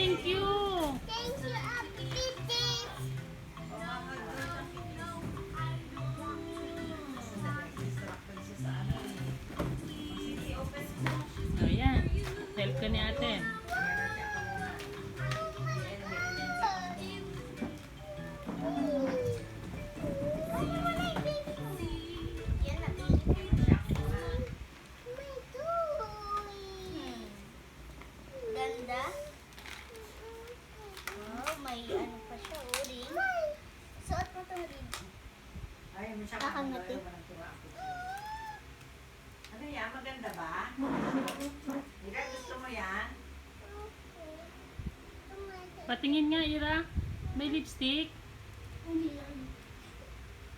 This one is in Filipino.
thank you. Thank you, Apiti. O yan. Help ka ni ate. Yan na, may toy. Ganda. Oh, may ano pa siya, ring. Suot mo itong ring. Ay, may siya Kakangati. Ano yan? Maganda ba? Ira, gusto mo yan? Patingin nga, Ira. May lipstick. Hindi lang.